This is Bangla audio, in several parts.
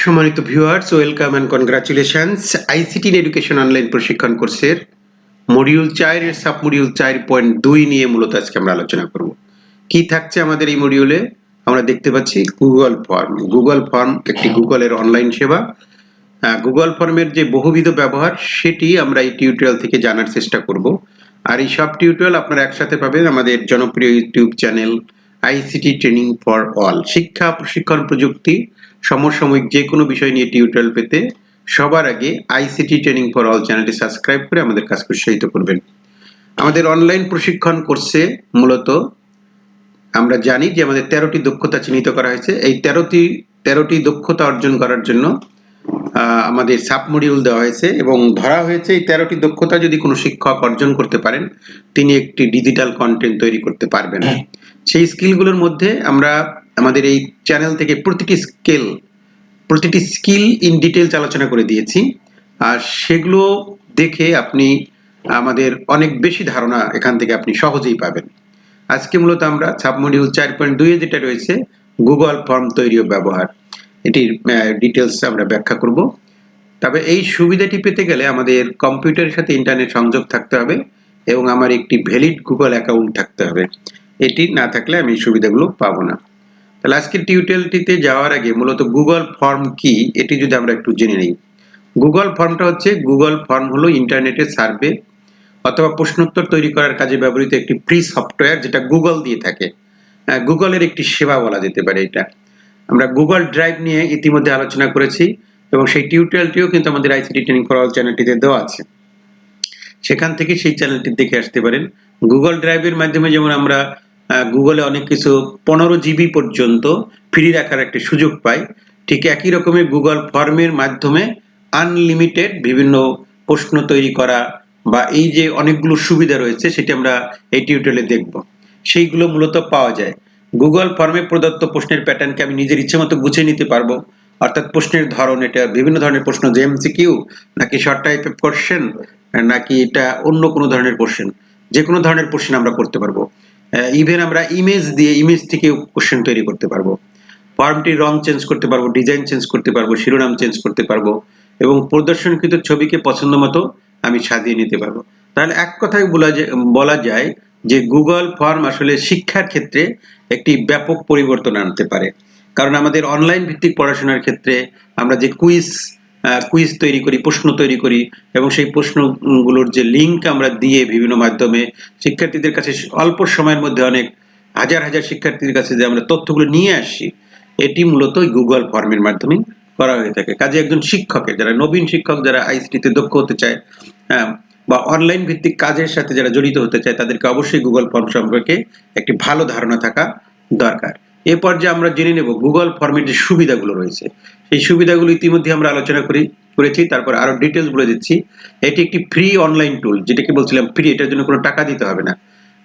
সম্মানিত viewers, welcome and congratulations. ICT in education online প্রশিক্ষণ কোর্সের মডিউল 4 এর সাব মডিউল 4.2 নিয়ে মূলত আজকে আমরা আলোচনা করব। কি থাকছে আমাদের এই মডিউলে? আমরা দেখতে পাচ্ছি গুগল ফর্ম। গুগল ফর্ম একটি গুগলের অনলাইন সেবা। গুগল ফর্মের যে বহুবিধ ব্যবহার সেটি আমরা এই টিউটোরিয়াল থেকে জানার চেষ্টা করব। আর এই সব টিউটোরিয়াল আপনারা একসাথে পাবেন আমাদের জনপ্রিয় YouTube channel ICT training for all. শিক্ষা, প্রশিক্ষণ, প্রযুক্তি, সমসাময়িক যে কোনো বিষয় নিয়ে টিউটোরিয়াল পেতে সবার আগে আইসিটি ট্রেনিং ফর অল চ্যানেলটি সাবস্ক্রাইব করে আমাদের কাজকে উৎসাহিত করবেন। আমাদের অনলাইন প্রশিক্ষণ কোর্সে মূলত আমরা জানি যে আমাদের 13টি দক্ষতা চিহ্নিত করা হয়েছে। এই 13টি দক্ষতা অর্জন করার জন্য আমাদের সাব মডিউল দেওয়া হয়েছে এবং ধরা হয়েছে এই 13টি দক্ষতা যদি কোনো শিক্ষক অর্জন করতে পারেন তিনি একটি ডিজিটাল কন্টেন্ট তৈরি করতে পারবেন। সেই স্কিলগুলোর মধ্যে আমরা আমাদের এই চ্যানেল থেকে প্রতিটি স্কিল ইন ডিটেলস আলোচনা করে দিয়েছি। আর সেগুলো দেখে আপনি আমাদের অনেক বেশি ধারণা এখান থেকে আপনি সহজেই পাবেন। আজকে মূলত আমরা সাব মডিউল 4.2 এ যেটা রয়েছে গুগল ফর্ম তৈরি ও ব্যবহার, এটির ডিটেলস আমরা ব্যাখ্যা করব। তবে এই সুবিধাটি পেতে গেলে আমাদের কম্পিউটারের সাথে ইন্টারনেট সংযোগ থাকতে হবে এবং আমার একটি ভ্যালিড গুগল অ্যাকাউন্ট থাকতে হবে। এটি না থাকলে আমি এই সুবিধাগুলো পাবো না। তাহলে আজকের টিউটোরিয়ালটিতে যাওয়ার আগে মূলত গুগল ফর্ম কি এটি যদি আমরা একটু জেনে নিই। গুগল ফর্মটা হচ্ছে, গুগল ফর্ম হলো ইন্টারনেটে সার্ভে অথবা প্রশ্নোত্তর তৈরি করার কাজে ব্যবহৃত একটি ফ্রি সফটওয়্যার যেটা গুগল দিয়ে থাকে। গুগলের একটি সেবা বলা যেতে পারে এটা। আমরা গুগল ড্রাইভ নিয়ে ইতিমধ্যে আলোচনা করেছি এবং সেই টিউটোরিয়ালটিও কিন্তু আমাদের আইসিটি ট্রেনিং ফর অল চ্যানেলটিতে দেওয়া আছে, সেখান থেকে সেই চ্যানেলটি দেখে আসতে পারেন। গুগল ড্রাইভের মাধ্যমে যেমন আমরা গুগলে অনেক কিছু 15 জিবি পর্যন্ত ফ্রি রাখার একটা সুযোগ পাই, ঠিক একই রকমের গুগল ফর্মের মাধ্যমে আনলিমিটেড বিভিন্ন প্রশ্ন তৈরি করা বা এই যে অনেকগুলো সুবিধা রয়েছে সেটি আমরা এই টিউটোরিয়ালে দেখব। সেইগুলো মূলত পাওয়া যায়। গুগল ফর্মে প্রদত্ত প্রশ্নের প্যাটার্নকে আমি নিজের ইচ্ছে মতো গুছিয়ে নিতে পারবো, অর্থাৎ প্রশ্নের ধরন, এটা বিভিন্ন ধরনের প্রশ্ন, যে এমসিকিউ নাকি শর্ট টাইপ অফ কোশ্চেন নাকি এটা অন্য কোনো ধরনের কোশ্চেন, যে কোনো ধরনের কোশ্চেন আমরা করতে পারবো। ইভেন আমরা ইমেজ দিয়ে ইমেজ থেকে কোশ্চেন তৈরি করতে পারবো। ফর্মটির রং চেঞ্জ করতে পারবো, ডিজাইন চেঞ্জ করতে পারবো, শিরোনাম চেঞ্জ করতে পারবো এবং প্রদর্শনকৃত ছবিকে পছন্দ মতো আমি সাজিয়ে নিতে পারবো। তাহলে এক কথায় বলা যায় যে গুগল ফর্ম আসলে শিক্ষার ক্ষেত্রে একটি ব্যাপক পরিবর্তন আনতে পারে। কারণ আমাদের অনলাইন ভিত্তিক পড়াশোনার ক্ষেত্রে আমরা যে কুইজ তৈরি করি, প্রশ্ন তৈরি করি এবং সেই প্রশ্নগুলোর যে লিঙ্ক আমরা দিয়ে বিভিন্ন মাধ্যমে শিক্ষার্থীদের কাছে অল্প সময়ের মধ্যে অনেক হাজার হাজার শিক্ষার্থীদের কাছে যে আমরা তথ্যগুলো নিয়ে আসি, এটি মূলত গুগল ফর্মের মাধ্যমে করা হয়ে থাকে। কাজে একজন শিক্ষকের, যারা নবীন শিক্ষক, যারা আইসিটিতে দক্ষ হতে চায় বা অনলাইন ভিত্তিক কাজের সাথে যারা জড়িত হতে চায়, তাদেরকে অবশ্যই গুগল ফর্ম সম্পর্কে একটি ভালো ধারণা থাকা দরকার। এ পর্যায়ে আমরা জেনে নেব গুগল ফর্মের যে সুবিধাগুলো রয়েছে। সেই সুবিধাগুলো ইতিমধ্যে আমরা আলোচনা করেছি, তারপর আরো ডিটেলস বলে দিচ্ছি। এটি একটি ফ্রি অনলাইন টুল, যেটাকে বলছিলাম ফ্রি, এটার জন্য কোনো টাকা দিতে হবে না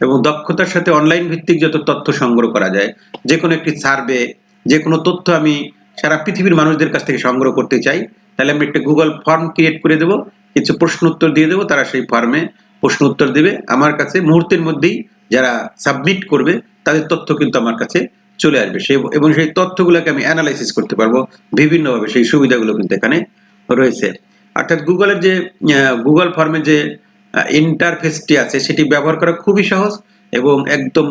এবং দক্ষতার সাথে অনলাইন ভিত্তিক যত তথ্য সংগ্রহ করা যায়, যে কোনো একটি সার্ভে, যে কোনো তথ্য আমি সারা পৃথিবীর মানুষদের কাছ থেকে সংগ্রহ করতে চাই, তাহলে আমি একটা গুগল ফর্ম ক্রিয়েট করে দেবো, কিছু প্রশ্ন উত্তর দিয়ে দেবো, তারা সেই ফর্মে প্রশ্ন উত্তর দেবে আমার কাছে মুহূর্তের মধ্যেই। যারা সাবমিট করবে তাদের তথ্য কিন্তু আমার কাছে চলে আসবে এবং সেই তথ্যগুলোকে আমি অ্যানালাইসিস করতে পারবো বিভিন্নভাবে। সেই সুবিধাগুলো কিন্তু এখানে রয়েছে। অর্থাৎ গুগল ফর্মে যে ইন্টারফেসটি আছে সেটি ব্যবহার করা খুবই সহজ এবং একদম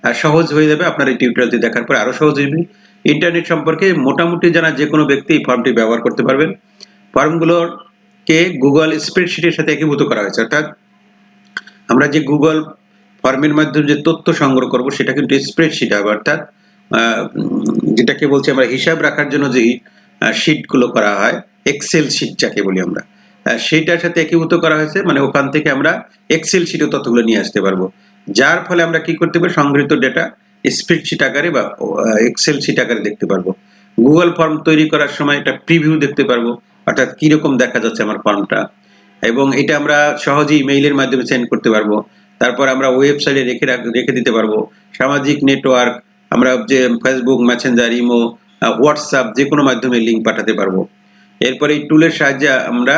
সহজ হয়ে যাবে। আপনার এই টিউটোরিয়ালটি দেখার পর আরো সহজ হয়ে যাবে। ইন্টারনেট সম্পর্কে মোটামুটি জানা যে কোনো ব্যক্তি এই ফর্মটি ব্যবহার করতে পারবেন। ফর্মগুলোকে গুগল স্প্রেডশিটের সাথে একীভূত করা হয়েছে, অর্থাৎ আমরা যে গুগল ফর্মের মাধ্যমে যে তথ্য সংগ্রহ করব সেটা কিন্তু স্প্রেডশিট হবে, অর্থাৎ যেটাকে বলছি আমরা হিসাব রাখার জন্য যে শিটগুলো করা হয়, এক্সেল শিট যাকে বলি আমরা, সেইটার সাথে একীভূত করা হয়েছে। মানে ওখান থেকে আমরা এক্সেল শিটে তথ্যগুলো নিয়ে আসতে পারবো, যার ফলে আমরা কি করতে পারি, সংগৃহীত ডেটা স্প্রেডশিট আকারে বা এক্সেল শিট আকারে দেখতে পারবো। গুগল ফর্ম তৈরি করার সময় একটা প্রিভিউ দেখতে পারবো, অর্থাৎ কিরকম দেখা যাচ্ছে আমার ফর্মটা, এবং এটা আমরা সহজেই ইমেইলের মাধ্যমে সেন্ড করতে পারবো। তারপর আমরা ওয়েবসাইটে রেখে দিতে পারবো। সামাজিক নেটওয়ার্ক, আমরা যে ফেসবুক, মেসেঞ্জার, ইমো, হোয়াটসঅ্যাপ যে কোনো মাধ্যমে লিঙ্ক পাঠাতে পারবো। এরপরে এই টুলের সাহায্যে আমরা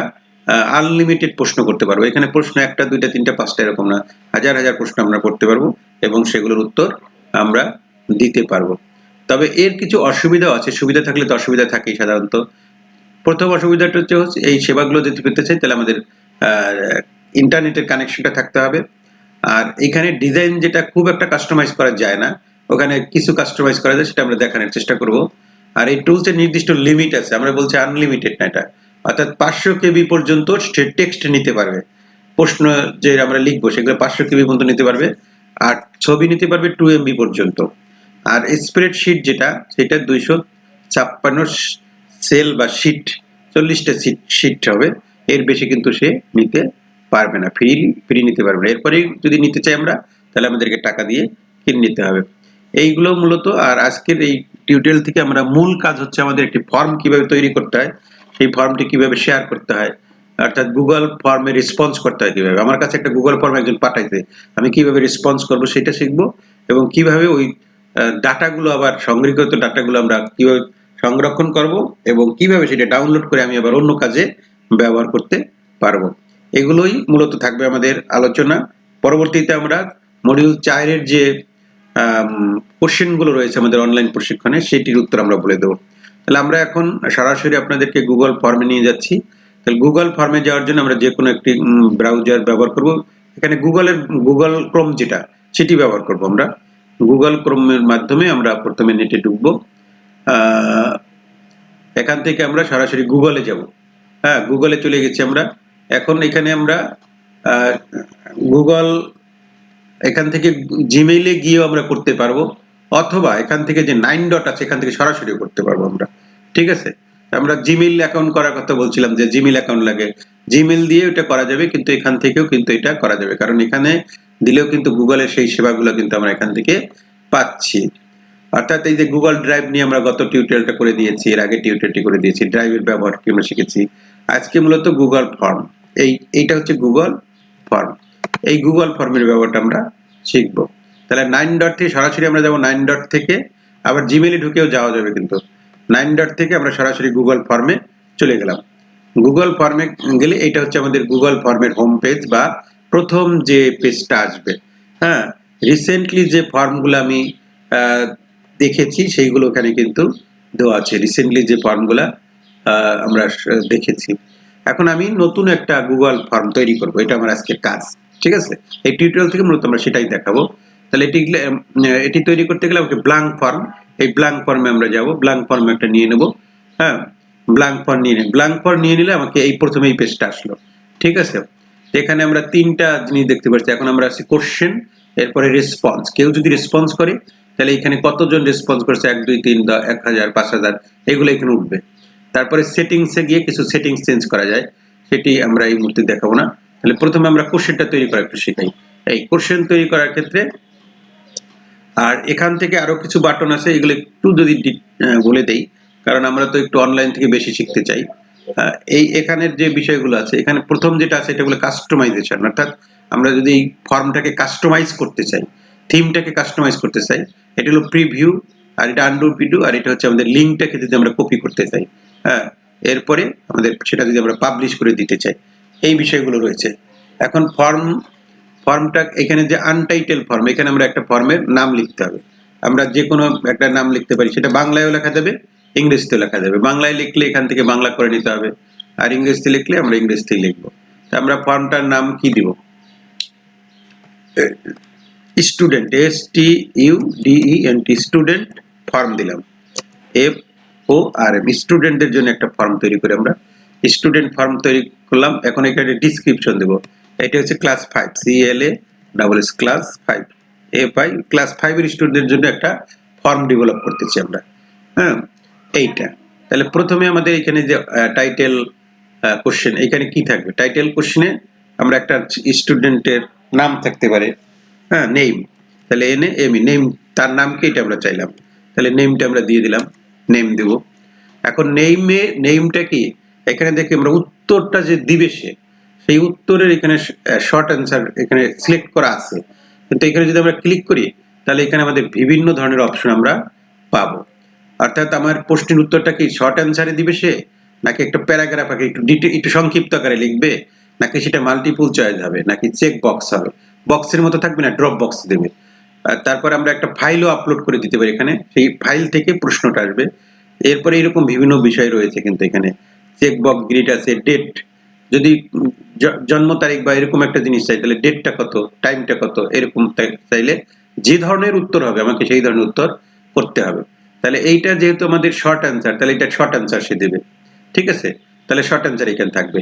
আনলিমিটেড প্রশ্ন করতে পারবো। এখানে প্রশ্ন 1টা 2টা 3টা 5টা এরকম না, হাজার হাজার প্রশ্ন আমরা করতে পারবো এবং সেগুলোর উত্তর আমরা দিতে পারবো। তবে এর কিছু অসুবিধাও আছে, সুবিধা থাকলে তো অসুবিধা থাকেই সাধারণত। প্রথম অসুবিধাটা হচ্ছে এই সেবাগুলো যদি পেতে চাই তাহলে আমাদের ইন্টারনেটের কানেকশনটা থাকতে হবে। আর এখানে ডিজাইন যেটা খুব একটা কাস্টমাইজ করা যায় না, ওখানে কিছু কাস্টমাইজ করা যায়, সেটা আমরা দেখানোর চেষ্টা করব। আর এই টুলসের নির্দিষ্ট লিমিট আছে, আমরা বলছি আনলিমিটেড না এটা, অর্থাৎ 500 কেবি পর্যন্ত টেক্সট নিতে পারবে। প্রশ্ন যে আমরা লিখবো সেগুলো 500 কেবি পর্যন্ত নিতে পারবে, আর ছবি নিতে পারবে 2 MB পর্যন্ত। আর স্প্রেডশিট যেটা, সেটা 256 সেল বা শিট, 40টা শিট হবে, এর বেশি কিন্তু সে নিতে পারবে না, ফ্রি নিতে পারবে না। এরপরে যদি নিতে চাই আমরা, তাহলে আমাদেরকে টাকা দিয়ে কিনে নিতে হবে। এইগুলো মূলত। আর আজকের এই টিউটোরিয়াল থেকে আমরা মূল কাজ হচ্ছে আমাদের একটি ফর্ম কিভাবে তৈরি করতে হয়, সেই ফর্মটি কিভাবে শেয়ার করতে হয়, অর্থাৎ গুগল ফর্মে রেসপন্স করতে হয় কিভাবে। আমার কাছে একটা গুগল ফর্ম একজন পাঠাইছে, আমি কিভাবে রেসপন্স করব সেটা শিখবো, এবং কিভাবে ওই ডাটাগুলো আবার সংগৃহীত ডাটাগুলো আমরা কিভাবে সংরক্ষণ করব, এবং কিভাবে সেটা ডাউনলোড করে আমি আবার অন্য কাজে ব্যবহার করতে পারবো। এগুলোই মূলত থাকবে আমাদের আলোচনা। পরবর্তীতে আমরা মডিউল 4 এর যে কোশ্চেন গুলো রয়েছে আমাদের অনলাইন প্রশিক্ষণে, সেটির উত্তর আমরা বলে দেবো। তাহলে আমরা এখন সরাসরি আপনাদেরকে গুগল ফর্মে নিয়ে যাচ্ছি। তাহলে গুগল ফর্মে যাওয়ার জন্য আমরা যে কোনো একটি ব্রাউজার ব্যবহার করব। এখানে গুগল ক্রোম যেটা, সেটি ব্যবহার করব। আমরা গুগল ক্রোমের মাধ্যমে আমরা প্রথমে নেটে ঢুকবো। এখান থেকে আমরা সরাসরি গুগলে যাব। হ্যাঁ, গুগলে চলে গেছি আমরা। এখন এখানে আমরা গুগল, এখান থেকে জিমেইলে গিয়েও আমরা করতে পারবো, অথবা এখান থেকে যে 9 ডট আছে এখান থেকে সরাসরি করতে পারবো আমরা। ঠিক আছে, আমরা জিমেইল অ্যাকাউন্ট করার কথা বলছিলাম, যে জিমেইল অ্যাকাউন্ট লাগে, জিমেইল দিয়ে এটা করা যাবে, কিন্তু এখান থেকেও কিন্তু এটা করা যাবে, কারণ এখানে দিলেও কিন্তু গুগলের সেই সেবাগুলো কিন্তু আমরা এখান থেকে পাচ্ছি। অর্থাৎ এই যে গুগল ড্রাইভ নিয়ে আমরা গত টিউটোরিয়ালটা করে দিয়েছি, এর আগে টিউটোরিয়ালটি করে দিয়েছি, ড্রাইভের ব্যবহার কি আমরা শিখেছি। আজকে মূলত গুগল ফর্ম, এইটা হচ্ছে গুগল ফর্ম, এই গুগল ফর্মের ব্যবহারটা আমরা শিখবো। তাহলে 9 ডট থেকে সরাসরি আমরা যাব, 9 ডট থেকে আবার জিমেইলে ঢুকেও যাওয়া যাবে, কিন্তু 9 ডট থেকে আমরা সরাসরি গুগল ফর্মে চলে গেলাম। গুগল ফর্মে গেলে এটা হচ্ছে আমাদের গুগল ফর্মের হোম পেজ, বা প্রথম যে পেজটা আসবে। হ্যাঁ, রিসেন্টলি যে ফর্মগুলো আমি দেখেছি সেইগুলো এখানে কিন্তু দেওয়া আছে, রিসেন্টলি যে ফর্মগুলো আমরা দেখেছি। এখন আমি নতুন একটা গুগল ফর্ম তৈরি করব, এটা আমার আজকের কাজ। ঠিক আছে, এই টিউটোরিয়াল থেকে মূলত আমরা সেটাই দেখাবো। তাহলে এটি তৈরি করতে গেলে আমাকে ব্ল্যাঙ্ক ফর্ম, এই ব্ল্যাঙ্ক ফর্মে আমরা যাব, ব্ল্যাঙ্ক ফর্ম একটা নিয়ে নেব। হ্যাঁ, ব্ল্যাঙ্ক ফর্ম নিয়ে নিলে আমাকে এই প্রথমে এই পেজটা আসলো। ঠিক আছে, এখানে আমরা তিনটা জিনিস দেখতে পাচ্ছি। এখন আমরা আসি কোশ্চেন, এরপরে রেসপন্স। কেউ যদি রেসপন্স করে তাহলে এখানে কতজন রেসপন্স করছে, 1 2 3 1000 5000, এগুলো এখানে উঠবে। তারপরে সেটিংসে গিয়ে কিছু সেটিংস চেঞ্জ করা যায়, সেটি আমরা এই মুহূর্তে দেখাবো না। তাহলে প্রথমে আমরা কোশ্চেনটা তৈরি করা একটু শেখাই। এই কোশ্চেন তৈরি করার ক্ষেত্রে, আর এখান থেকে আরো কিছু বাটন আছে, এগুলো একটু যদি বলে দেই, কারণ আমরা তো একটু অনলাইন থেকে বেশি শিখতে চাই। এই এখানের যে বিষয়গুলো আছে, এখানে প্রথম যেটা আছে এটা হলো কাস্টমাইজেশন, অর্থাৎ আমরা যদি এই ফর্মটাকে কাস্টমাইজ করতে চাই, থিমটাকে কাস্টমাইজ করতে চাই, এটা হলো প্রিভিউ, আর এটা আন্ডু প্রিভিউ, আর এটা হচ্ছে আমাদের লিঙ্কটাকে যদি আমরা কপি করতে চাই। হ্যাঁ, এরপরে আমাদের সেটা যদি আমরা পাবলিশ করে দিতে চাই, এই বিষয়গুলো রয়েছে। এখন ফর্মটা এখানে যে আনটাইটেল ফর্ম, এখানে আমরা একটা ফর্মের নাম লিখতে হবে। আমরা যে কোনো একটা নাম লিখতে পারি, সেটা বাংলায়ও লেখা যাবে, ইংরেজিতেও লেখা যাবে। বাংলায় লিখলে এখান থেকে বাংলা করে নিতে হবে, আর ইংরেজিতে লিখলে আমরা ইংরেজিতেই লিখবো। আমরা ফর্মটার নাম কি দিব, স্টুডেন্ট, STUDENT, স্টুডেন্ট ফর্ম দিলাম, FORM, স্টুডেন্টদের জন্য একটা ফর্ম তৈরি করে আমরা স্টুডেন্ট ফর্ম তৈরি করলাম। এখন এখানে ডিসক্রিপশন দেব, এটা হচ্ছে class 5, CLASS class 5, FI class 5 এর স্টুডেন্টদের জন্য একটা ফর্ম ডেভেলপ করতেছি আমরা। হ্যাঁ, এইটা। তাহলে প্রথমে আমাদের এখানে যে টাইটেল কোশ্চেন, এখানে কি থাকবে, টাইটেল কোশ্চেনে আমরা একটা স্টুডেন্টের নাম থাকতে পারে। হ্যাঁ, নেম, তাহলে NAME, নেম, তার নাম কি এটা আমরা চাইলাম, তাহলে নেমটা আমরা দিয়ে দিলাম, নেম দেব। এখন নেমটা কি, এখানে দেখি আমরা উত্তরটা যে দিবে সেই উত্তরের এখানে শর্ট অ্যান্সার এখানে সিলেক্ট করা আছে, কিন্তু এখানে যদি আমরা ক্লিক করি তাহলে এখানে আমাদের বিভিন্ন ধরনের অপশন আমরা পাবো। অর্থাৎ আমার প্রশ্নের উত্তরটা কি শর্ট অ্যান্সারে দিবে সে, নাকি একটা প্যারাগ্রাফ আকারে একটু সংক্ষিপ্ত আকারে লিখবে, নাকি সেটা মাল্টিপল চয়েস হবে, নাকি চেক বক্স হবে, বক্সের মতো থাকবে না, ড্রপ বক্স দেবে। তারপর আমরা একটা ফাইলও আপলোড করে দিতে পারি, এখানে সেই ফাইল থেকে প্রশ্নটা আসবে। এরপরে এরকম বিভিন্ন বিষয় রয়েছে কিন্তু এখানে চেক বক্স গ্রিড আছে, ডেট যদি জন্ম তারিখ বা এরকম একটা জিনিস চাই তাহলে ডেটটা কত, টাইমটা কত, এরকম চাইলে যে ধরনের উত্তর হবে আমাকে সেই ধরনের উত্তর করতে হবে। তাহলে এইটা যেহেতু আমাদের শর্ট অ্যান্সার, তাহলে এটা শর্ট অ্যান্সার সে দেবে, ঠিক আছে। তাহলে শর্ট অ্যান্সার এখানে থাকবে।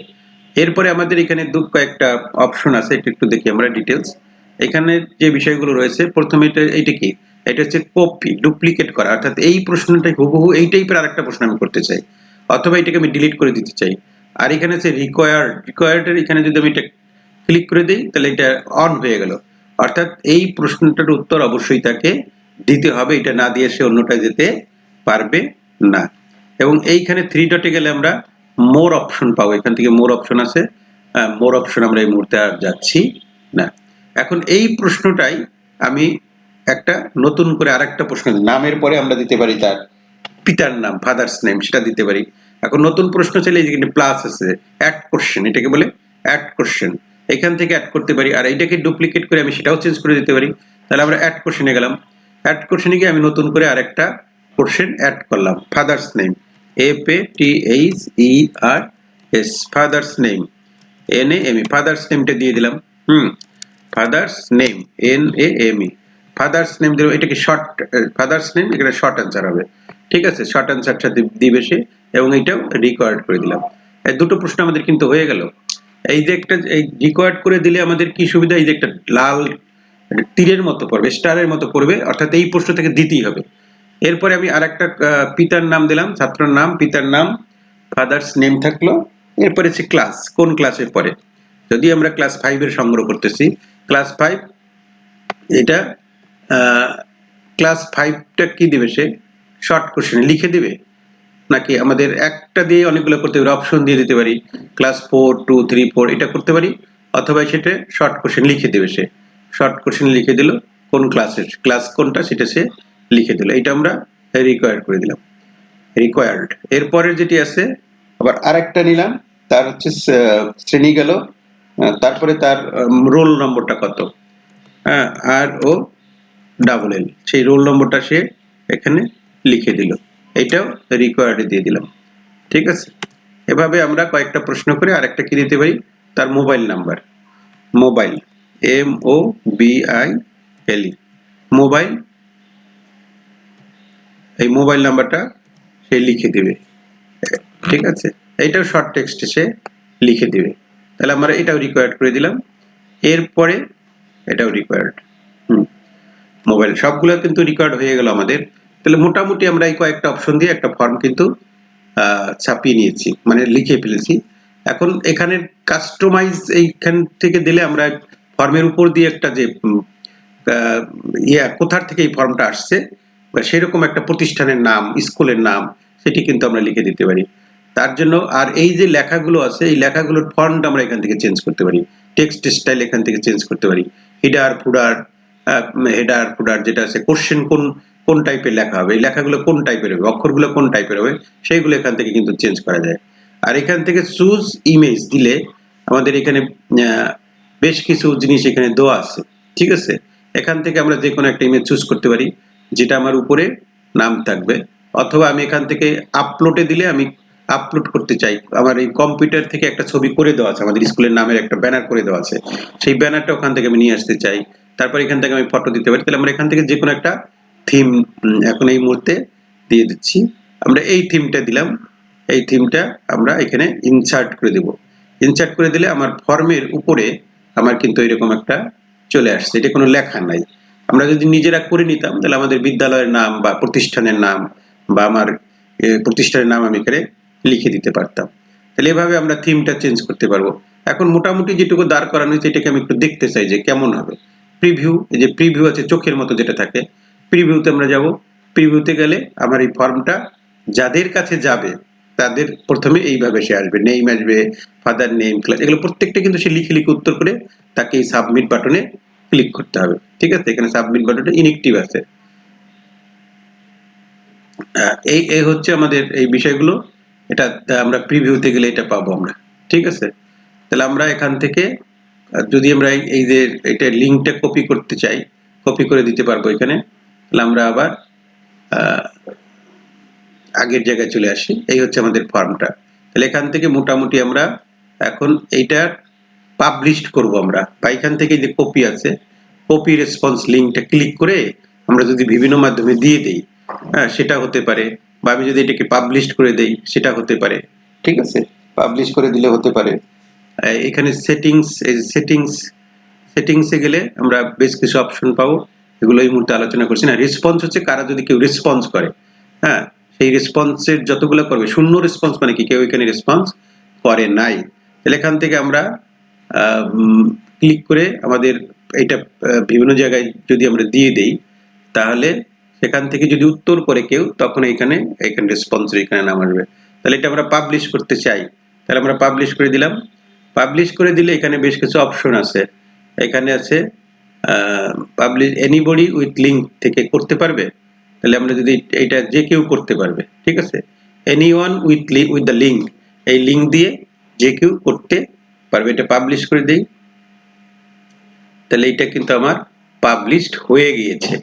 এরপরে আমাদের এখানে কয়েকটা অপশন আছে, একটু দেখি আমরা ডিটেলস। এখানে যে বিষয়গুলো রয়েছে, প্রথমে এইটা কি, এটা হচ্ছে কপি ডুপ্লিকেট করা, অর্থাৎ এই প্রশ্নটা হুবহু এই টাইপের আরেকটা প্রশ্ন আমি করতে চাই, অথবা এটাকে আমি ডিলিট করে দিতে চাই। আর এখানে আছে রিকোয়ার্ড এর এখানে যদি আমি এটা ক্লিক করে দিই তাহলে এটা অন হয়ে গেল, অর্থাৎ এই প্রশ্নটার উত্তর অবশ্যই তাকে দিতে হবে, এটা না দিয়ে সে অন্যটা যেতে পারবে না। এবং এইখানে থ্রি ডটে গেলে আমরা মোর অপশন পাবো, এখান থেকে মোর অপশন আছে, মোর অপশন আমরা এই মুহূর্তে আর যাচ্ছি না। এখন এই প্রশ্নটাই আমি একটা নতুন করে আরেকটা প্রশ্ন, নামের পরে আমরা দিতে পারি তার পিতার নাম, ফাদার্স নেম, সেটা দিতে পারি। এখন নতুন প্রশ্ন চাইলে এখানে প্লাস আছে, অ্যাড কোশ্চেন, এটাকে বলে অ্যাড কোশ্চেন, এখান থেকে অ্যাড করতে পারি। আর এইটাকে ডুপ্লিকেট করে আমি সেটাও চেঞ্জ করে দিতে পারি। তাহলে আমরা অ্যাড কোশ্চেনে গেলাম, অ্যাড কোশ্চেনে গিয়ে আমি নতুন করে আরেকটা কোশ্চেন অ্যাড করলাম, father's name, FATHERS, father's name, NAME, father's নেমটা দিয়ে দিলাম। Father's name, NAME, father's name দিলাম। এটা কি শর্ট ফাদার্স নেম, এখানে শর্ট অ্যান্সার হবে, ঠিক আছে, শর্ট অ্যান্সারটা দিবে সে, এবং এইটাও রিকোয়ার্ড করে দিলাম। এই দুটো প্রশ্ন আমাদের কিন্তু হয়ে গেল। এই যে একটা এই রিকোয়ার্ড করে দিলে আমাদের কি সুবিধা, এই যে একটা লাল তীরের মতো পড়বে, স্টারের মতো পড়বে, অর্থাৎ এই প্রশ্ন থেকে দিতেই হবে। এরপরে আমি আরেকটা পিতার নাম দিলাম, ছাত্রের নাম, পিতার নাম, ফাদার্স নেম থাকলো। এরপরে হচ্ছে ক্লাস, কোন ক্লাসে পড়ে, যদি আমরা ক্লাস 5 এর সংগ্রহ করতেছি, ক্লাস 5, এটা ক্লাস 5টা কি দিবে সে, শর্ট কোশ্চেনে লিখে দিবে, নাকি আমাদের একটা দিয়ে অনেকগুলো করতে পারি, অপশন দিয়ে দিতে পারি, ক্লাস 4, 2, 3, 4 এটা করতে পারি, অথবা সেটা শর্ট কোশ্চেন লিখে দেবে সে, শর্ট কোশ্চেন লিখে দিল, কোন ক্লাসের ক্লাস কোনটা সেটা সে লিখে দিল, এটা আমরা রিকোয়ার্ড করে দিলাম, রিকোয়ার্ড। এরপরে যেটি আছে আবার আরেকটা নিলাম, তার হচ্ছে শ্রেণী গেল, তারপরে তার রোল নম্বরটা কত, ROLL, সেই রোল নম্বরটা সে এখানে লিখে দিল, এটাও রিকোয়ার্ডে দিয়ে দিলাম, ঠিক আছে। এভাবে আমরা কয়েকটা প্রশ্ন করে আরেকটা কি দিতে পারি, তার mobile number, mobile, MOBILE, mobile, এই মোবাইল নাম্বারটা সে লিখে দিবে, ঠিক আছে, এইটাও শর্ট টেক্সটে সে লিখে দিবে। তাহলে আমরা এটাও রিকোয়ার্ড করে দিলাম। এরপরে এটাও রিকোয়ার্ড, মোবাইল, সবগুলো কিন্তু রিকোয়ার্ড হয়ে গেল আমাদের। তাহলে মোটামুটি আমরা এই কয়েকটা অপশন দিয়ে একটা ফর্ম কিন্তু ছাপিয়ে নিয়েছি, মানে লিখে ফেলেছি। এখন এখানে কাস্টমাইজ এইখান থেকে দিলে আমরা ফর্মের উপর দিয়ে একটা যে কোথার থেকে এই ফর্মটা আসছে বা সেরকম একটা প্রতিষ্ঠানের নাম, স্কুলের নাম, সেটি কিন্তু আমরা লিখে দিতে পারি। তার জন্য আর এই যে লেখাগুলো আছে, এই লেখাগুলোর ফন্ট আমরা এখান থেকে চেঞ্জ করতে পারি, টেক্সট স্টাইল এখান থেকে চেঞ্জ করতে পারি, হেডার ফুডার যেটা আছে, কোশ্চেন কোন টাইপের লেখা হবে, এই লেখাগুলো কোন টাইপের হবে, অক্ষরগুলো কোন টাইপের হবে, সেইগুলো এখান থেকে কিন্তু চেঞ্জ করা যায়। আর এখান থেকে চুজ ইমেজ দিলে আমাদের এখানে বেশ কিছু জিনিস এখানে দেওয়া আছে, ঠিক আছে। এখান থেকে আমরা যে কোনো একটা ইমেজ চুজ করতে পারি, যেটা আমার উপরে নাম থাকবে, অথবা আমি এখান থেকে আপলোডে দিলে আমি আপলোড করতে চাই, আমার এই কম্পিউটার থেকে একটা ছবি করে দেওয়া আছে, আমাদের স্কুলের নামের একটা ব্যানার করে দেওয়া আছে, সেই ব্যানারটা ওখান থেকে আমি নিয়ে আসতে চাই, তারপর এখান থেকে আমি ফটো দিতে পারি। তাহলে আমরা এখান থেকে যে কোনো একটা থিম এখন এই মুহূর্তে দিয়ে দিচ্ছি, আমরা এই থিমটা দিলাম, এই থিমটা আমরা এখানে ইনসার্ট করে দেব, ইনসার্ট করে দিলে আমার ফর্মের উপরে আমার কিন্তু এরকম একটা চলে আসছে, এটা কোনো লেখা নাই। আমরা যদি নিজেরা করে নিতাম তাহলে আমাদের বিদ্যালয়ের নাম বা প্রতিষ্ঠানের নাম বা আমার প্রতিষ্ঠানের নাম আমি এখানে লিখে দিতে পারতাম। তাহলে এভাবে আমরা থিমটা চেঞ্জ করতে পারবো। এখন মোটামুটি যেটুকু দাঁড় করানো হয়েছে এটাকে আমি একটু দেখতে চাই যে কেমন হবে। প্রিভিউ, এই যে প্রিভিউ আছে চোখের মতো যেটা থাকে, প্রিভিউতে আমরা যাব। প্রিভিউতে গেলে আমার এই ফর্মটা যাদের কাছে যাবে তাদের প্রথমে এইভাবে সে আসবে, নেম আসবে, ফাদার নেম, ক্লাস, এগুলো প্রত্যেকটা কিন্তু সে লিখে লিখে উত্তর করে তাকে এই সাবমিট বাটনে ক্লিক করতে হবে, ঠিক আছে। এখানে সাবমিট বাটনটা ইনঅ্যাক্টিভ আছে। এই হচ্ছে আমাদের এই বিষয়গুলো, এটা আমরা প্রিভিউতে গেলে এটা পাবো আমরা, ঠিক আছে। তাহলে আমরা এখান থেকে যদি আমরা এই যে এটা লিঙ্কটা কপি করতে চাই, কপি করে দিতে পারবো এখানে। তাহলে আমরা আবার আগের জায়গায় চলে আসি, এই হচ্ছে আমাদের ফর্মটা। তাহলে এখান থেকে মোটামুটি আমরা এখন এইটার পাবলিশড করব আমরা, বা এখান থেকে যে কপি আছে, কপি রেসপন্স লিঙ্কটা ক্লিক করে আমরা যদি বিভিন্ন মাধ্যমে দিয়ে দেই, হ্যাঁ সেটা হতে পারে, বা আমি যদি এটাকে পাবলিশড করে দেই সেটা হতে পারে। ঠিক আছে, পাবলিশ করে দিলে হতে পারে। এখানে সেটিংসে গেলে আমরা বেশ কিছু অপশন পাবো, এগুলো এই মুহূর্তে আলোচনা করছি না। রেসপন্স হচ্ছে কারা যদি কেউ রেসপন্স করে, হ্যাঁ সেই রেসপন্সের যতগুলো করবে, শূন্য রেসপন্স মানে কি কেউ এখানে রেসপন্স করে নাই। তাহলে এখান থেকে আমরা ক্লিক করে আমাদের এটা বিভিন্ন জায়গায় যদি আমরা দিয়ে দেই, তাহলে সেখান থেকে যদি উত্তর করে কেউ, তখন এখানে রেসপন্সের এখানে নাম আসবে। তাহলে এটা আমরা পাবলিশ করতে চাই, তাহলে আমরা পাবলিশ করে দিলাম। পাবলিশ করে দিলে এখানে বেশ কিছু অপশন আছে, এখানে আছে পাবলিশ এনিবডি উইথ লিঙ্ক থেকে করতে পারবে, তাহলে আমরা যদি এটা যে কেউ করতে পারবে, ঠিক আছে, এনিওয়ান উইথ দ্য লিঙ্ক, এই লিঙ্ক দিয়ে যে কেউ করতে পারবে। এটা পাবলিশ করে দেই, তাহলে এটা কিন্তু আমার পাবলিশড হয়ে গিয়েছে।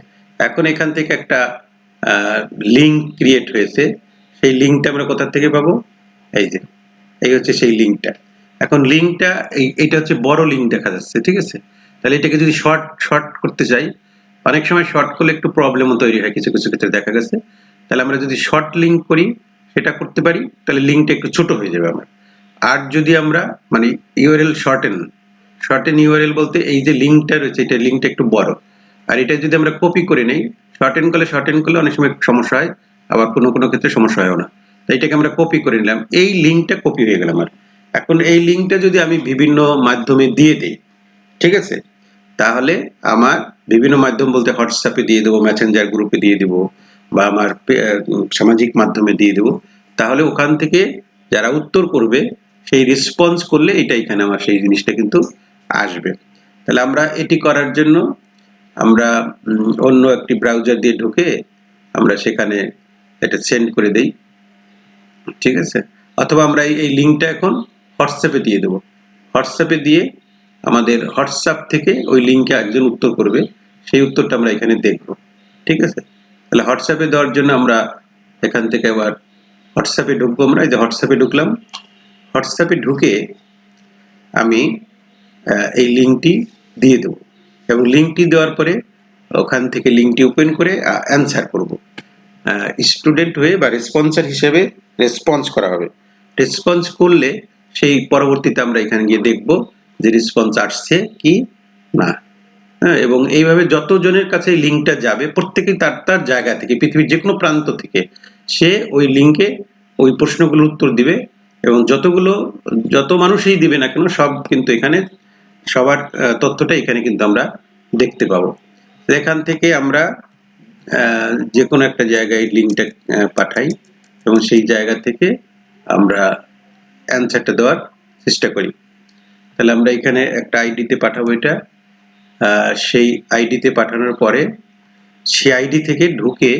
এখন এখান থেকে একটা লিঙ্ক ক্রিয়েট হয়েছে, সেই লিঙ্কটা আমরা কোথা থেকে পাবো, এই যে এই হচ্ছে সেই লিঙ্কটা। এখন লিঙ্কটা এইটা হচ্ছে বড় লিঙ্ক দেখা যাচ্ছে, ঠিক আছে। তাহলে এটাকে যদি শর্ট করতে চাই, অনেক সময় শর্ট করলে একটু প্রবলেমও তৈরি হয় কিছু কিছু ক্ষেত্রে দেখা গেছে। তাহলে আমরা যদি শর্ট লিঙ্ক করি সেটা করতে পারি, তাহলে লিঙ্কটা একটু ছোট হয়ে যাবে আমার। আর যদি আমরা মানে ইউআরএল শর্টেন ইউআরএল বলতে এই যে লিঙ্কটা রয়েছে, এটা লিঙ্কটা একটু বড়, আর এটা যদি আমরা কপি করে নেই, শর্টেন করলে অনেক সময় সমস্যা হয়, আবার কোনো কোনো ক্ষেত্রে সমস্যা হয় না। তাই এটাকে আমরা কপি করে নিলাম, এই লিঙ্কটা কপি হয়ে গেল আমার। এখন এই লিঙ্কটা যদি আমি বিভিন্ন মাধ্যমে দিয়ে দেই, ঠিক আছে, তাহলে আমার বিভিন্ন মাধ্যম বলতে হোয়াটসঅ্যাপে দিয়ে দেবো, মেসেঞ্জার গ্রুপে দিয়ে দেবো, বা আমার সামাজিক মাধ্যমে দিয়ে দেবো, তাহলে ওখান থেকে যারা উত্তর করবে সেই রেসপন্স করলে এটা এখানে আমার সেই জিনিসটা কিন্তু আসবে। তাহলে আমরা এটি করার জন্য আমরা অন্য একটি ব্রাউজার দিয়ে ঢুকে আমরা সেখানে এটা সেন্ড করে দেই, ঠিক আছে, অথবা আমরা এই লিঙ্কটা এখন হোয়াটসঅ্যাপে দিয়ে দেবো। হোয়াটসঅ্যাপে দিয়ে আমাদের হোয়াটসঅ্যাপ থেকে ওই লিঙ্কে একজন উত্তর করবে, সেই উত্তরটা আমরা এখানে দেখব, ঠিক আছে। তাহলে হোয়াটসঅ্যাপে দেওয়ার জন্য আমরা এখান থেকে আবার হোয়াটসঅ্যাপে ঢুকবো। আমরা এই যে হোয়াটসঅ্যাপে ঢুকলাম, হোয়াটসঅ্যাপে ঢুকে আমি এই লিঙ্কটি দিয়ে দেবো, এবং লিঙ্কটি দেওয়ার পরে ওখান থেকে লিঙ্কটি ওপেন করে অ্যান্সার করব। স্টুডেন্ট হয়ে বা রেসপন্সার হিসেবে রেসপন্স করা হবে। রেসপন্স করলে সেই পরবর্তীতে আমরা এখানে গিয়ে দেখব যে রেসপন্স আসছে কি না। হ্যাঁ, এবং এইভাবে যতজনের কাছে এই লিঙ্কটা যাবে, প্রত্যেকেই তার তার জায়গা থেকে, পৃথিবীর যে কোনো প্রান্ত থেকে সে ওই লিঙ্কে ওই প্রশ্নগুলোর উত্তর দিবে, এবং যত মানুষই দিবে না কেন, সব কিন্তু এখানে সবার তথ্যটা এখানে কিন্তু আমরা দেখতে পাবো। এখান থেকে আমরা যে কোনো একটা জায়গায় লিঙ্কটা পাঠাই, এবং সেই জায়গা থেকে আমরা অ্যান্সারটা দেওয়ার চেষ্টা করি। তাহলে আমরা এখানে একটা আইডিতে পাঠাবো এটা, সেই আইডিতে পাঠানোর পরে সেই আইডি থেকে ঢুকে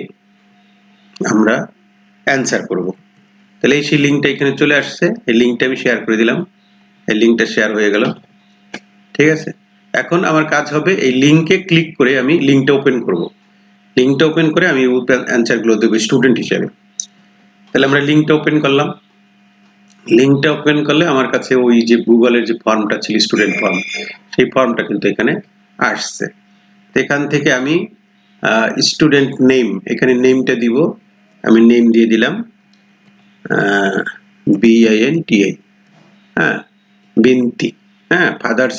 আমরা অ্যান্সার করব। তাহলে সেই লিঙ্কটা এখানে চলে আসছে, এই লিঙ্কটা আমি শেয়ার করে দিলাম, এই লিঙ্কটা শেয়ার হয়ে গেল, ঠিক আছে। এখন আমার কাজ হবে এই লিঙ্কে ক্লিক করে আমি লিঙ্কটা ওপেন করব। লিঙ্কটা ওপেন করে আমি অ্যান্সারগুলো দেবো স্টুডেন্ট হিসেবে। তাহলে আমরা লিঙ্কটা ওপেন করলাম, লিঙ্কটা ওপেন করলে আমার কাছে ওই যে গুগলের যে ফর্মটা ছিল, স্টুডেন্ট ফর্ম, সেই ফর্মটা কিন্তু এখানে আসছে। এখান থেকে আমি স্টুডেন্ট নেম, এখানে নেমটা দিব, আমি নেম দিয়ে দিলাম BINTI, হ্যাঁ, বিনতি, হ্যাঁ, ফাদার্স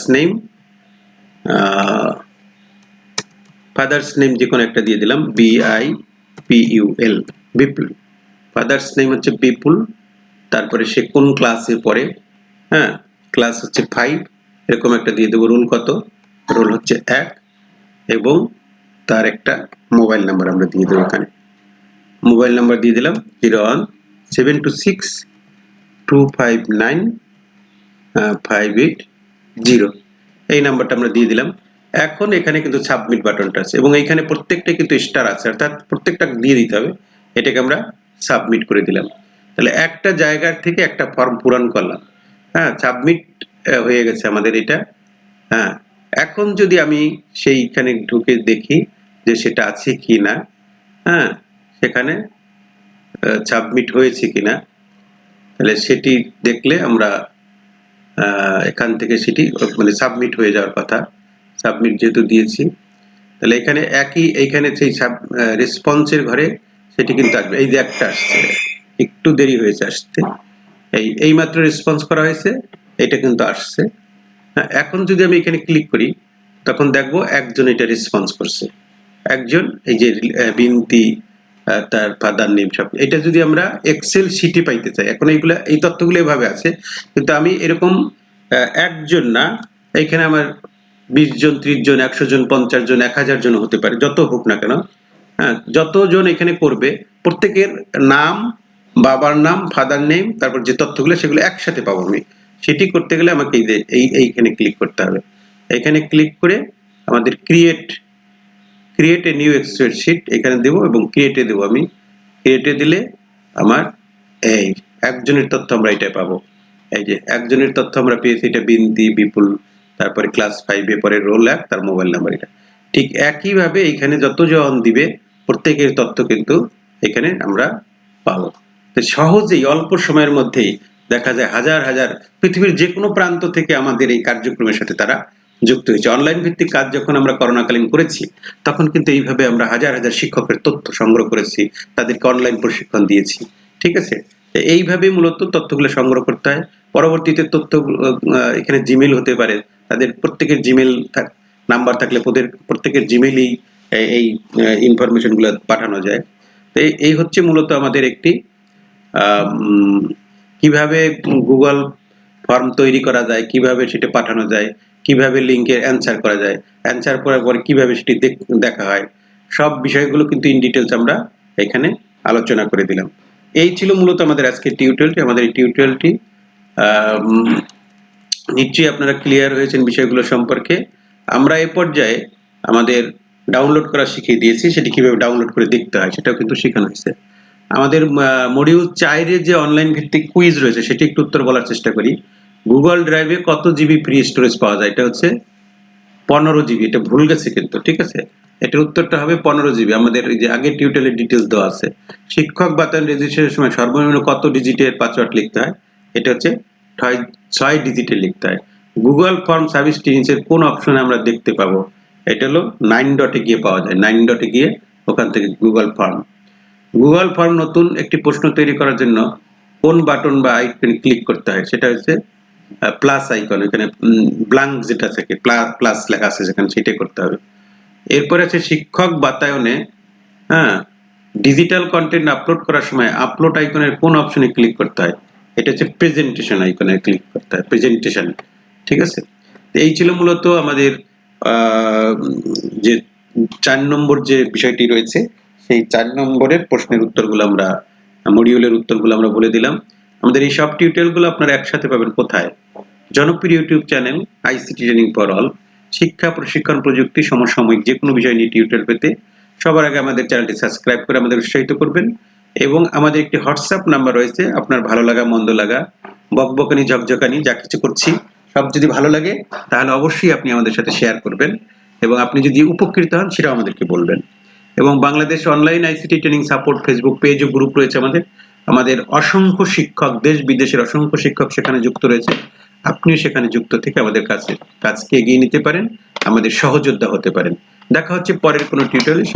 নেম যে কোনো একটা দিয়ে দিলাম, BIPUL, বিপুল। ফাদার্স নেম হচ্ছে বিপুল, তারপরে সে কোন ক্লাসে পড়ে, হ্যাঁ, ক্লাস হচ্ছে 5, এরকম একটা দিয়ে দেবো। রোল কত, রোল হচ্ছে 1, এবং তার একটা মোবাইল নাম্বার আমরা দিয়ে দেবো এখানে। মোবাইল নাম্বার দিয়ে দিলাম 0172659580, এই নাম্বারটা আমরা দিয়ে দিলাম। এখন এখানে কিন্তু সাবমিট বাটনটা আছে, এবং এইখানে প্রত্যেকটা কিন্তু স্টার আছে, অর্থাৎ প্রত্যেকটা দিয়ে দিতে হবে। এটাকে আমরা সাবমিট করে দিলাম। তাহলে একটা জায়গার থেকে একটা ফর্ম পূরণ করলাম, হ্যাঁ, সাবমিট হয়ে গেছে আমাদের এটা। হ্যাঁ, এখন যদি আমি সেইখানে ঢুকে দেখি যে সেটা আছে কি না, হ্যাঁ, সেখানে সাবমিট হয়েছে কিনা, তাহলে সেটি দেখলে আমরা এখান থেকে সেটি মানে সাবমিট হয়ে যাওয়ার কথা। সাবমিট যেহেতু দিয়েছি, তাহলে এখানে এইখানে সেই রেসপন্সের ঘরে সেটি কিন্তু আসবে। এই যে একটা আসছে, একটু দেরি হয়েছে আসতে, এইমাত্র রেসপন্স করা হয়েছে, এটা কিন্তু আসছে। এখন যদি আমি এখানে ক্লিক করি, তখন দেখবো একজন এটা রেসপন্স করছে, একজন, এই যে বিনতি, তার ফাদার নেম সব। এটা যদি আমরা এক্সেল শিটে পাইতে চাই, এখন এইগুলা, এই তথ্যগুলো এভাবে আছে, কিন্তু আমি এরকম একজন না, এখানে আমার 20 জন, 30 জন, 100 জন, 50 জন, 1000 জন হতে পারে, যত হোক না কেন। হ্যাঁ, যতজন এখানে করবে প্রত্যেকের নাম, বাবার নাম, ফাদার নেম, তারপর যে তথ্যগুলো সেগুলো একসাথে পাবো আমি। সেটি করতে গেলে আমাকে এই যে এইখানে ক্লিক করতে হবে। এখানে ক্লিক করে আমাদের create a new Excel sheet এখানে দেব এবং ক্রিয়েটে দেব। আমি ক্রিয়েটে দিলে আমার এই একজনের তথ্য আমরা এটা পাবো। এই যে একজনের তথ্য আমরা পেয়েছি, এটা বিনতি, বিপুল, তারপরে ক্লাস 5 এ পরে রোল 1, তার মোবাইল নাম্বার এটা। ঠিক একই ভাবে এখানে যতজন দিবে প্রত্যেকের তথ্য কিন্তু এখানে আমরা পাবো। তো সহজেই অল্প সময়ের মধ্যেই দেখা যায় হাজার হাজার পৃথিবীর যে কোনো প্রান্ত থেকে আমাদের এই কার্যক্রমের সাথে তারা যুক্ত হয়েছে। অনলাইন ভিত্তিক কাজ যখন আমরা করোনাকালীন করেছি, তখন কিন্তু এইভাবে আমরা হাজার হাজার শিক্ষকের তথ্য সংগ্রহ করেছি, তাদেরকে অনলাইন প্রশিক্ষণ দিয়েছি। ঠিক আছে, এইভাবে মূলত তথ্যগুলো সংগ্রহ করতে হয়। পরবর্তীতে তথ্য এখানে জিমেল হতে পারে, তাদের প্রত্যেকের জিমেল নাম্বার থাকলে প্রত্যেকের জিমেলই এই ইনফরমেশন গুলো পাঠানো যায়। এই হচ্ছে মূলত আমাদের একটি কিভাবে গুগল ফর্ম তৈরি করা যায়, কিভাবে সেটা পাঠানো যায়, কিভাবে লিংকের অ্যান্সার করা যায়, অ্যান্সার করার পরে কিভাবে সেটি দেখা হয়, সব বিষয়গুলো কিন্তু ইন ডিটেলস আমরা এখানে আলোচনা করে দিলাম। এই ছিল মূলত আমাদের আজকের টিউটোরিয়ালটি। আমাদের এই টিউটোরিয়ালটি নিশ্চয়ই আপনারা ক্লিয়ার হয়েছেন বিষয়গুলো সম্পর্কে। আমরা এই পর্যায়ে আমাদের ডাউনলোড করা শিখিয়ে দিয়েছি, সেটি কিভাবে ডাউনলোড করে দেখতে হয় সেটাও কিন্তু শেখানো হয়েছে। আমাদের মডিউল 4 এর যে অনলাইন ভিত্তিক কুইজ রয়েছে সেটি একটু উত্তর বলার চেষ্টা করি। গুগল ড্রাইভে কত জিবি ফ্রি স্টোরেজ পাওয়া যায়? এটা হচ্ছে 15 জিবি। এটা ভুল গেছে কিন্তু, ঠিক আছে, এটার উত্তরটা হবে 15 জিবি। আমাদের এই যে আগের টিউটোরিয়ালের ডিটেলস দেওয়া আছে। শিক্ষক বাতায়ন রেজিস্ট্রেশনের সময় সর্বনিম্ন কত ডিজিটের পাসওয়ার্ড লিখতে হয়? এটা হচ্ছে 6 ডিজিটের লিখতে হয়। গুগল ফর্ম সার্ভিস নিচের কোন অপশনে আমরা দেখতে পাবো? এটা হলো 9 ডটে গিয়ে পাওয়া যায়। 9 ডটে গিয়ে ওখান থেকে গুগল ফর্ম নতুন একটি প্রশ্ন তৈরি করার জন্য কোন বাটন বা আইকন ক্লিক করতে হয়? সেটা হচ্ছে প্লাস আইকন, এখানে ব্ল্যাঙ্ক যেটা থাকে প্লাস লেখা আছে যেখানে, সেটাই করতে হবে। এরপরে আছে শিক্ষক বাতায়নে ডিজিটাল কন্টেন্ট আপলোড করার সময় আপলোড আইকনের কোন অপশনে ক্লিক করতে হয়? এটা হচ্ছে প্রেজেন্টেশন আইকনে ক্লিক করতে হয়, প্রেজেন্টেশন। ঠিক আছে, এই ছিল মূলত আমাদের যে 4 নম্বর যে বিষয়টি রয়েছে, সেই 4 নম্বরের প্রশ্নের উত্তরগুলো আমরা, মডিউলের উত্তরগুলো আমরা বলে দিলাম। আমাদের এই সব টিউটোরিয়ালগুলো আপনারা একসাথে পাবেন কোথায়? জনপ্রিয় YouTube channel ICT training for all. শিক্ষা, প্রশিক্ষণ, প্রযুক্তি, সমসাময়িক যে কোনো বিষয় নিয়ে টিউটোরিয়াল পেতে সবার আগে আমাদের চ্যানেলটি সাবস্ক্রাইব করে আমাদের উৎসাহিত করবেন। এবং আমাদের একটি হোয়াটসঅ্যাপ নাম্বার রয়েছে, আপনার ভালো লাগা, মন্দ লাগা, বকবকানি, ঝকঝকানি যা কিছু করছি সব যদি ভালো লাগে তাহলে অবশ্যই আপনি আমাদের সাথে শেয়ার করবেন, এবং আপনি যদি উপকৃত হন সেটাও আমাদেরকে বলবেন। এবং Bangladesh online ICT training support Facebook page ও গ্রুপ রয়েছে আমাদের অসংখ্য শিক্ষক, দেশ বিদেশের অসংখ্য শিক্ষক সেখানে যুক্ত রয়েছে। আপনিও সেখানে যুক্ত থেকে আমাদের কাজকে এগিয়ে নিতে পারেন, আমাদের সহযোদ্ধা হতে পারেন। দেখা হচ্ছে পরের কোনো টিউটোরিয়ালে।